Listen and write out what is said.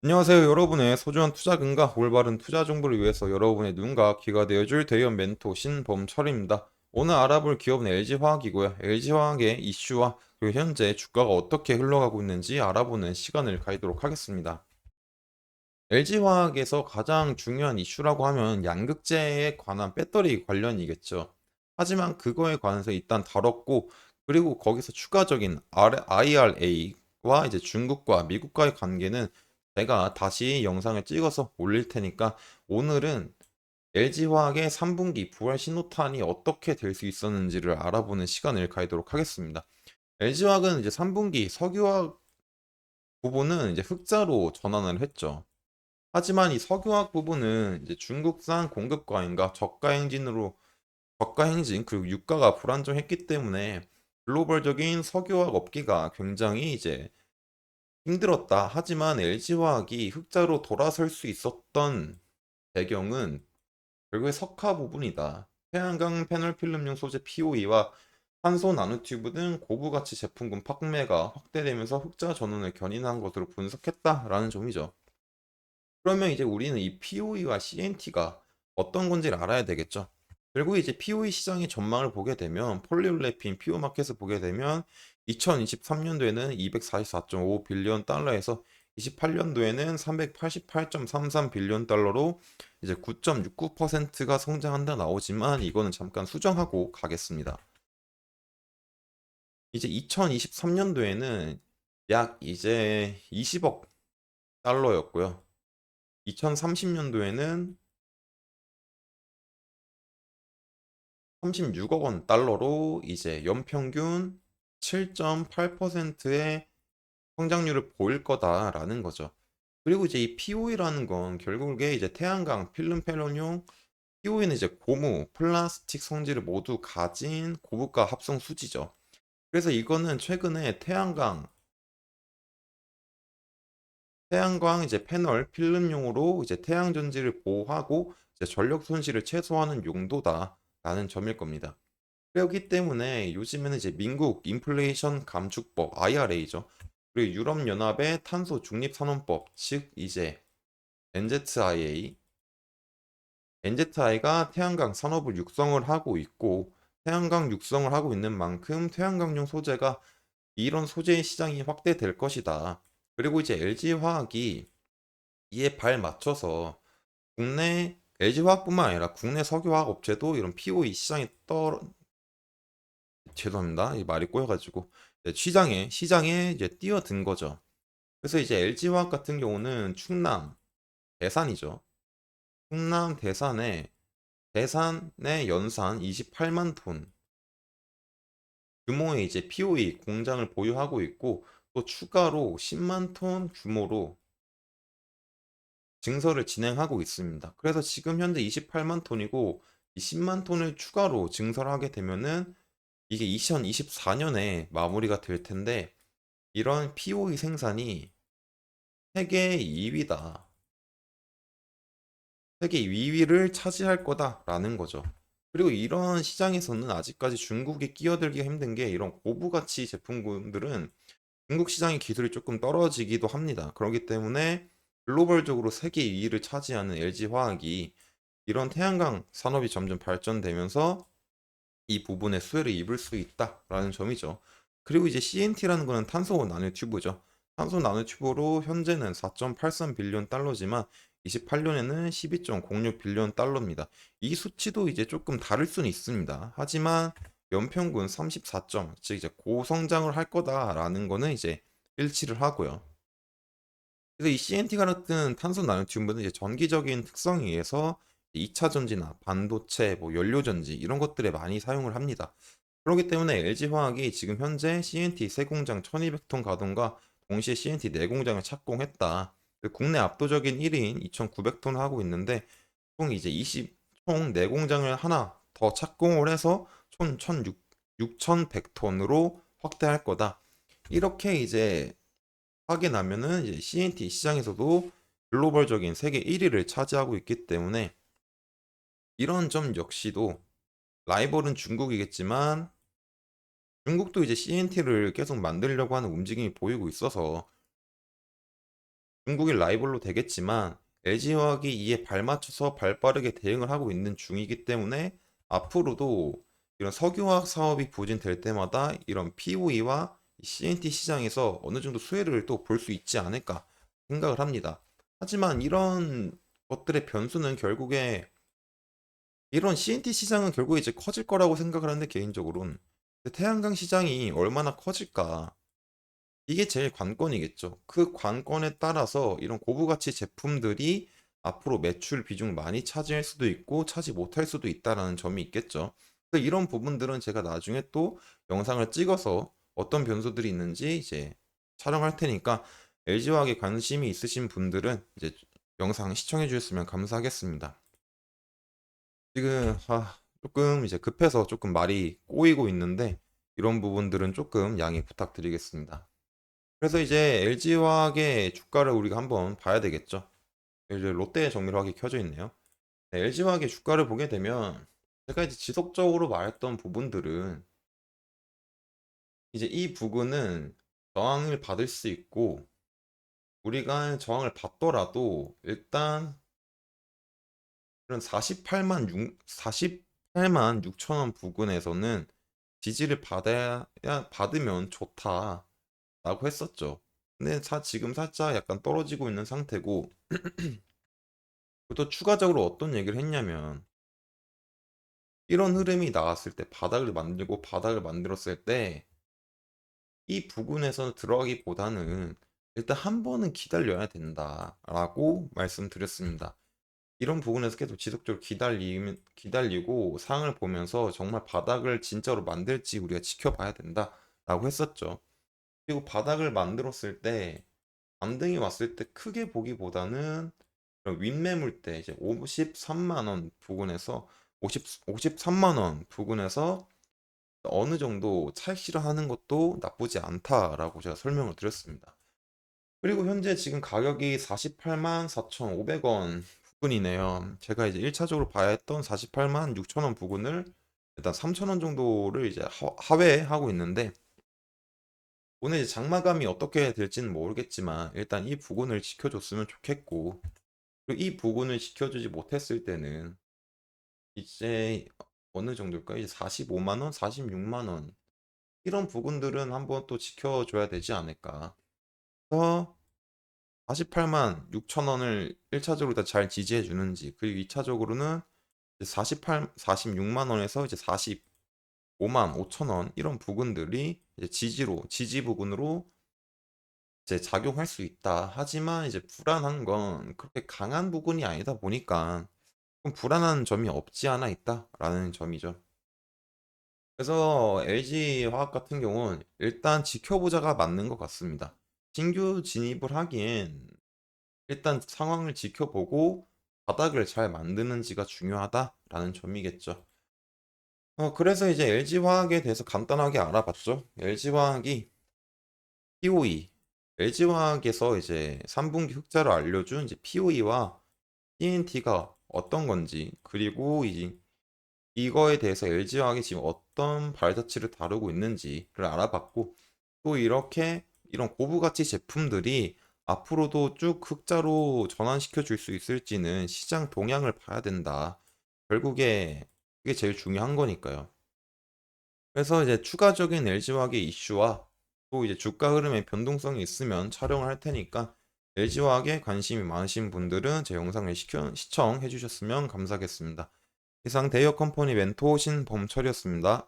안녕하세요. 여러분의 소중한 투자금과 올바른 투자 정보를 위해서 여러분의 눈과 귀가 되어줄 대의원 멘토 신범철입니다. 오늘 알아볼 기업은 LG화학이고요. LG화학의 이슈와 그리고 현재 주가가 어떻게 흘러가고 있는지 알아보는 시간을 가지도록 하겠습니다. LG화학에서 가장 중요한 이슈라고 하면 양극재에 관한 배터리 관련이겠죠. 하지만 그거에 관해서 일단 다뤘고, 그리고 거기서 추가적인 IRA와 이제 중국과 미국과의 관계는 제가 다시 영상을 찍어서 올릴 테니까 오늘은 LG화학의 3분기 부활 신호탄이 어떻게 될 수 있었는지를 알아보는 시간을 가지도록 하겠습니다. LG화학은 이제 3분기 석유화학 부분은 이제 흑자로 전환을 했죠. 하지만 이 석유화학 부분은 이제 중국산 공급 과잉과 저가 행진 그리고 유가가 불안정했기 때문에 글로벌적인 석유화학 업계가 굉장히 이제 힘들었다. 하지만 LG화학이 흑자로 돌아설 수 있었던 배경은 결국에 석화 부분이다. 태양광 패널 필름용 소재 POE와 탄소 나노튜브 등 고부 가치 제품군 판매가 확대되면서 흑자 전환을 견인한 것으로 분석했다라는 점이죠. 그러면 이제 우리는 이 POE와 CNT가 어떤 건지를 알아야 되겠죠. 결국 이제 POE 시장의 전망을 보게 되면 폴리올레핀 PO 마켓을 보게 되면 2023년도에는 244.5 빌리언 달러에서 28년도에는 388.33 빌리언 달러로 이제 9.69%가 성장한다 나오지만 이거는 잠깐 수정하고 가겠습니다. 이제 2023년도에는 약 이제 20억 달러였고요. 2030년도에는 36억 원 달러로 이제 연평균 7.8%의 성장률을 보일 거다라는 거죠. 그리고 이제 이 POE라는 건 결국에 이제 태양광 필름 패널용 POE는 이제 고무, 플라스틱 성질을 모두 가진 고부가 합성 수지죠. 그래서 이거는 최근에 태양광 이제 패널 필름용으로 이제 태양 전지를 보호하고 이제 전력 손실을 최소화하는 용도다라는 점일 겁니다. 그렇기 때문에 요즘에는 이제 미국 인플레이션 감축법 IRA죠. 그리고 유럽연합의 탄소 중립선언법, 즉 이제 NZIA, NZI가 태양광 산업을 육성을 하고 있고 태양광 육성을 하고 있는 만큼 태양광용 소재가 이런 소재의 시장이 확대될 것이다. 그리고 이제 LG화학이 이에 발 맞춰서 국내 LG화학뿐만 아니라 국내 석유화학 업체도 이런 POE 시장에 죄송합니다. 이 말이 꼬여가지고 네, 시장에 이제 뛰어든 거죠. 그래서 이제 LG화학 같은 경우는 충남 대산이죠. 충남 대산의 연산 28만 톤 규모의 이제 POE 공장을 보유하고 있고 또 추가로 10만 톤 규모로 증설을 진행하고 있습니다. 그래서 지금 현재 28만 톤이고 이 10만 톤을 추가로 증설하게 되면은 이게 2024년에 마무리가 될 텐데 이런 POE 생산이 세계 2위다. 세계 2위를 차지할 거다라는 거죠. 그리고 이런 시장에서는 아직까지 중국이 끼어들기가 힘든 게 이런 고부가치 제품군들은 중국 시장의 기술이 조금 떨어지기도 합니다. 그렇기 때문에 글로벌적으로 세계 2위를 차지하는 LG화학이 이런 태양광 산업이 점점 발전되면서 이 부분에 수혜를 입을 수 있다라는 점이죠. 그리고 이제 CNT라는 거는 탄소 나노 튜브죠. 탄소 나노 튜브로 현재는 4.83 빌리언 달러지만 28년에는 12.06 빌리언 달러입니다. 이 수치도 이제 조금 다를 수는 있습니다. 하지만 연평균 34점, 즉 이제 고성장을 할 거다라는 거는 이제 일치를 하고요. 그래서 이 CNT 같은 탄소 나노튬은 이제 전기적인 특성에 의해서 2차 전지나 반도체, 뭐 연료 전지 이런 것들에 많이 사용을 합니다. 그렇기 때문에 LG화학이 지금 현재 CNT 세 공장 1200톤 가동과 동시에 CNT 네 공장을 착공했다. 국내 압도적인 1위인 2900톤을 하고 있는데 총 이제 20총 네 공장을 하나 더 착공을 해서 총 6100톤으로 확대할 거다. 이렇게 이제 확인하면은 이제 CNT 시장에서도 글로벌적인 세계 1위를 차지하고 있기 때문에 이런 점 역시도 라이벌은 중국이겠지만 중국도 이제 CNT를 계속 만들려고 하는 움직임이 보이고 있어서 중국인 라이벌로 되겠지만 LG화학이 이에 발맞춰서 발빠르게 대응을 하고 있는 중이기 때문에 앞으로도 이런 석유화학 사업이 부진될 때마다 이런 POE와 CNT 시장에서 어느 정도 수혜를 또 볼 수 있지 않을까 생각을 합니다. 하지만 이런 것들의 변수는 결국에 이런 CNT 시장은 결국에 이제 커질 거라고 생각을 하는데 개인적으로는 근데 태양광 시장이 얼마나 커질까 이게 제일 관건이겠죠. 그 관건에 따라서 이런 고부가치 제품들이 앞으로 매출 비중 많이 차지할 수도 있고 차지 못할 수도 있다라는 점이 있겠죠. 그래서 이런 부분들은 제가 나중에 또 영상을 찍어서 어떤 변수들이 있는지 이제 촬영할 테니까 LG화학에 관심이 있으신 분들은 이제 영상 시청해 주셨으면 감사하겠습니다. 지금 조금 이제 급해서 조금 말이 꼬이고 있는데 이런 부분들은 조금 양해 부탁드리겠습니다. 그래서 이제 LG화학의 주가를 우리가 한번 봐야 되겠죠. 이제 롯데 정밀화학이 켜져 있네요. 네, LG화학의 주가를 보게 되면 제가 이제 지속적으로 말했던 부분들은 이제 이 부분은 저항을 받을 수 있고 우리가 저항을 받더라도 일단 그런 48만 6천 원 부근에서는 지지를 받으면 좋다라고 했었죠. 근데 지금 살짝 약간 떨어지고 있는 상태고 또 추가적으로 어떤 얘기를 했냐면 이런 흐름이 나왔을 때 바닥을 만들고 바닥을 만들었을 때 이 부분에서 들어가기보다는 일단 한 번은 기다려야 된다라고 말씀드렸습니다. 이런 부분에서 계속 지속적으로 기다리고 상황을 보면서 정말 바닥을 진짜로 만들지 우리가 지켜봐야 된다라고 했었죠. 그리고 바닥을 만들었을 때 반등이 왔을 때 크게 보기보다는 그럼 윗매물대 이제 53만 원 부근에서 53만 원 부근에서 어느 정도 찰시를 하는 것도 나쁘지 않다라고 제가 설명을 드렸습니다. 그리고 현재 지금 가격이 48만 4,500원 부근이네요. 제가 이제 1차적으로 봐야 했던 48만 6천 원 부근을 일단 3천 원 정도를 이제 하회하고 있는데 오늘 이제 장마감이 어떻게 될지는 모르겠지만 일단 이 부근을 지켜줬으면 좋겠고 그리고 이 부분을 지켜주지 못했을 때는 이제 어느 정도일까요? 이제 45만 원, 46만 원 이런 부분들은 한번 또 지켜줘야 되지 않을까. 그래서 48만 6천 원을 1차적으로 다 잘 지지해 주는지 그리고 2차적으로는 46만 원에서 이제 45만 5천 원 이런 부분들이 이제 지지 부분으로 이제 작용할 수 있다. 하지만 이제 불안한 건 그렇게 강한 부분이 아니다 보니까 좀 불안한 점이 없지 않아 있다라는 점이죠. 그래서 LG화학 같은 경우는 일단 지켜보자가 맞는 것 같습니다. 신규 진입을 하기엔 일단 상황을 지켜보고 바닥을 잘 만드는지가 중요하다라는 점이겠죠. 그래서 이제 LG화학에 대해서 간단하게 알아봤죠. LG화학이 POE, LG화학에서 이제 3분기 흑자를 알려준 이제 POE와 TNT가 어떤 건지, 그리고 이거에 대해서 LG화학이 지금 어떤 발자취를 다루고 있는지를 알아봤고, 또 이렇게 이런 고부가치 제품들이 앞으로도 쭉 흑자로 전환시켜 줄 수 있을지는 시장 동향을 봐야 된다. 결국에 그게 제일 중요한 거니까요. 그래서 이제 추가적인 LG화학의 이슈와 또 이제 주가 흐름의 변동성이 있으면 촬영을 할 테니까 LG화학에 관심이 많으신 분들은 제 영상을 시청해 주셨으면 감사하겠습니다. 이상 대여 컴퍼니 멘토 신범철이었습니다.